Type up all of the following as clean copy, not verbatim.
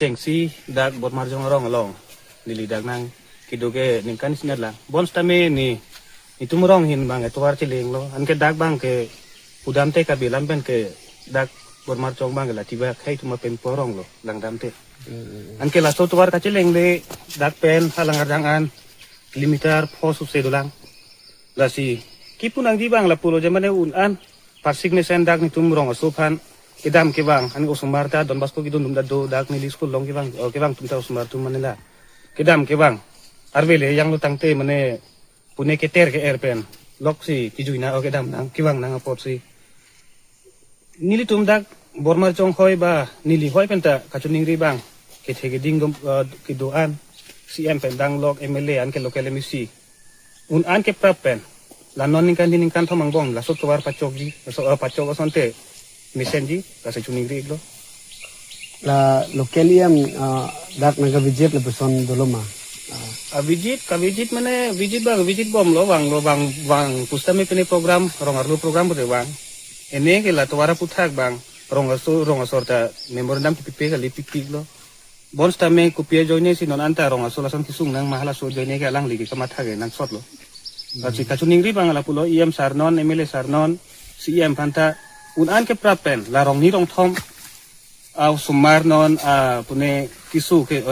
Jengsi dak bot marjong orang along nili dak nang kidoge ningkan sinat lah bons tame ni itu murong hin bang itu war ciling lo an ke dak bang ke udam te kabilan ben ke dak bot marjong bang la tiba kai cuma pen porong lo lang dam te an ke la so tuar ka ciling le dak pen halang arjangan limiter posu se dolang la si kipunang di bang la pulo jamane un an pasik ne sen dak ni tum murong asuphan Kidam kibang, ani Usmarta Don Bosco kidun dum dado dak ni school long kibang, o kibang tumta Usmar tum manila. Kidam kibang, arbele yang lutang te mane pune keter ke airpen, lok si tijuina o kidam nang kibang nang apot si. Nili tum dak bormar chong hoy ba nili hoy penta kachuning ri bang, kethe ding dum kidoan CM pen dang lok MLA an ke lokal MSC. Un an ke prapen, la non ningkan thomang bong la sok tuar pachogi, so pachog osonte. Mesenji kasi chuning rig lo la lokaliam dak naga visit le person doloma visit mane visit bom lo bang pustame pene program rongarlo program bode bang ene ke la tuara puthak bang rongasorta memorandum pipe kali pikik lo bon stame kupia joine si non anta rongasol asan kisung nang mahala so joine ke alang ligi kamatha ge nang sot lo kasi kachuning ri bang la pulo IM Sarnon MLA Sarnon CM panta unan ke prapen larong ni rong thom au sumar non pune kisu ke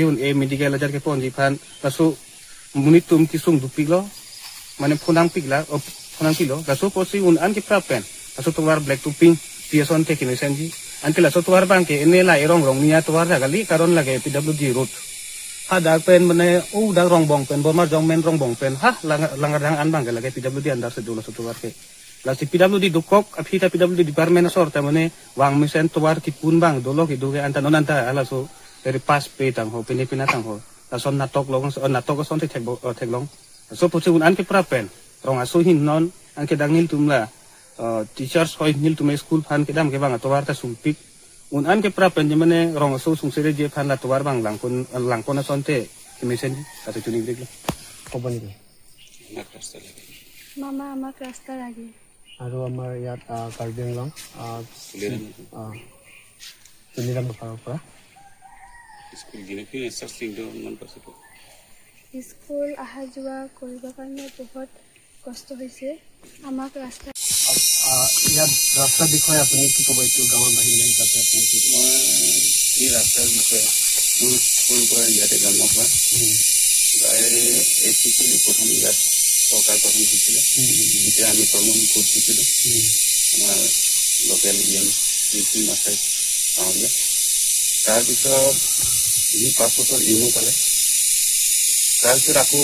un medical ajar ke pon jipan kasu munitum kisung dupilo mane phunang pigla phunang kilo kasu posi unan ke prapen kasu tuwar black to pink pieson te kini senji anke la so tuwar bang ke ene la erong rong nia tuwar gali karon lage PWD road ha dak pen mane dak rong bong pen bomar jong men rong bong pen ha langar dang an bang lage PWD andar sedulo so tuwar ke la si PWD dukok apita PWD department sor tamane wang misen tuwar tipun bang dolo ki duge anta nonanta ala so dari pas pe tang ho pinipina tang ho la son natok long natok son te teglong so pusi un anke prapen rong asu hin non anke dangil tumla teachers hoi nil tum school phan ke dam ke bang tuwar ta sumpik un anke prapen jemane rong asu sungsere je phan la tuwar bang langkon son te kimisen ta tuning deglo koban ni mama amak rasta lagi আৰু আমাৰ ইয়াত কাৰ্বি আংলং তুলিৰাম পৰা school অহা যোৱা কৰিবৰ কাৰণে বহুত কষ্ট হৈছে আমাক ৰাস্তা ইয়াত ৰাস্তাৰ বিষয়ে আপুনি কি ক'ব এইটো গাঁৱৰ বাসিন্দা হিচাপে আপুনি কি মই এই ৰাস্তাৰ বিষয়ে মোৰ স্কুল পৰা ইয়াতে জন্ম হোৱা এচিকেলি প্ৰথম ইয়াত চৰকাৰ গঠন হৈছিলে যেতিয়া আমি প্ৰমণ কৰিছিলোঁ আমাৰ লোকেল মাছাই গাঁৱলীয়া তাৰপিছত সি 5 বছৰ ইমো পালে তাৰপিছত আকৌ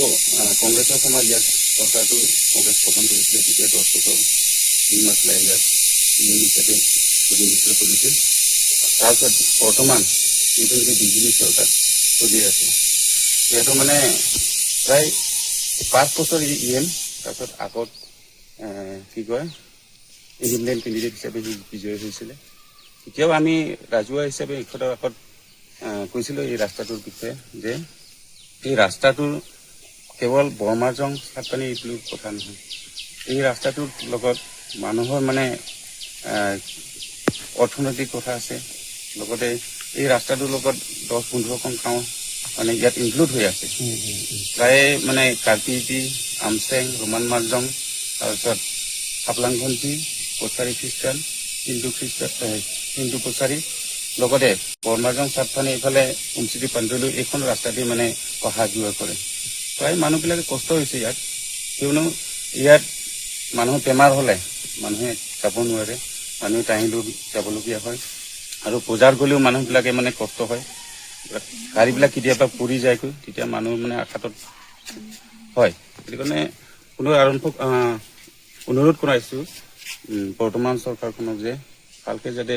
কংগ্ৰেছৰ সময়ত ইয়াত চৰকাৰটো কংগ্ৰেছ গঠন কৰিছিলে তেতিয়া 10 বছৰ ইম আছিলে ইয়াত ইম হিচাপে প্ৰতিনিধিত্ব কৰিছিল তাৰপিছত বৰ্তমান এইটো বিজেপি চৰকাৰ চলি আছে সেইটো মানে প্ৰায় 5 বছৰ ইএম তাৰপিছত আগত কি কয় ইণ্ডিপেণ্ডেণ্ট কেণ্ডিডেট হিচাপে বিজয়ী হৈছিলে এতিয়াও আমি ৰাজহুৱা হিচাপে ইখতৰ আগত কৈছিলোঁ এই ৰাস্তাটোৰ বিষয়ে যে এই ৰাস্তাটোৰ কেৱল বৰমাৰজং চাটপানী এইটো কথা নহয় এই ৰাস্তাটোৰ লগত মানুহৰ মানে অৰ্থনৈতিক কথা আছে লগতে এই ৰাস্তাটোৰ লগত 10-15খন গাঁও মানে ইয়াত ইনক্লুড হৈ আছে প্ৰায় মানে কাৰ্পিটি আমচেং ৰোমান মাৰজং তাৰপিছত হাপলাংঘণ্টি কছাৰী খ্ৰীষ্টান হিন্দু কছাৰী লগতে বৰমাৰজং চাটপানী এইফালে উমচিটি পাণ্ডুলৈ এইখন ৰাস্তা দি মানে অহা যোৱা কৰে প্ৰায় মানুহবিলাকে কষ্ট হৈছে ইয়াত কিয়নো ইয়াত মানুহৰ বেমাৰ হ'লে মানুহে যাব নোৱাৰে মানুহে টাহিলেও যাবলগীয়া হয় আৰু বজাৰ গ'লেও মানুহবিলাকে মানে কষ্ট হয় গাড়ীবিলাক কেতিয়াবা পৰি যায়গৈ তেতিয়া মানুহ মানে আঘাতত হয় সেইটো কাৰণে অনুৰোধ কৰাইছোঁ বৰ্তমান চৰকাৰখনক যে ভালকে যাতে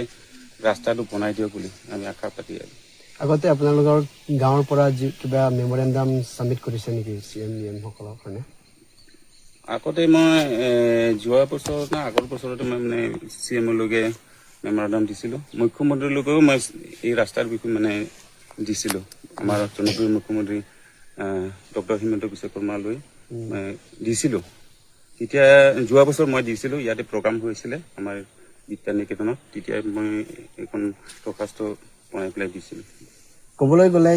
ৰাস্তাটো বনাই দিয়ক বুলি আমি আশা পাতি আছোঁ আগতে আপোনালোকৰ গাঁৱৰ পৰা যি কিবা মেমৰেণ্ডাম ছাবমিট কৰিছে নেকি CM সকলৰ কাৰণে আগতে মই যোৱা বছৰ না আগৰ বছৰতে মই মানে CM-লৈকে মেমৰেণ্ডাম দিছিলোঁ মুখ্যমন্ত্ৰীলৈকেও মই এই ৰাস্তাৰ বিষয়ে মানে দিছিলোঁ আমাৰ জনপ্ৰিয় মুখ্যমন্ত্ৰী ডক্টৰ হিমন্ত বিশ্ব শৰ্মালৈ দিছিলোঁ তেতিয়া যোৱা বছৰ মই দিছিলোঁ ইয়াতে প্ৰগ্ৰাম হৈছিলে আমাৰ বিদ্যা নিকেতনত তেতিয়া মই এখন দৰখাস্ত বনাই পেলাই দিছিলোঁ ক'বলৈ গ'লে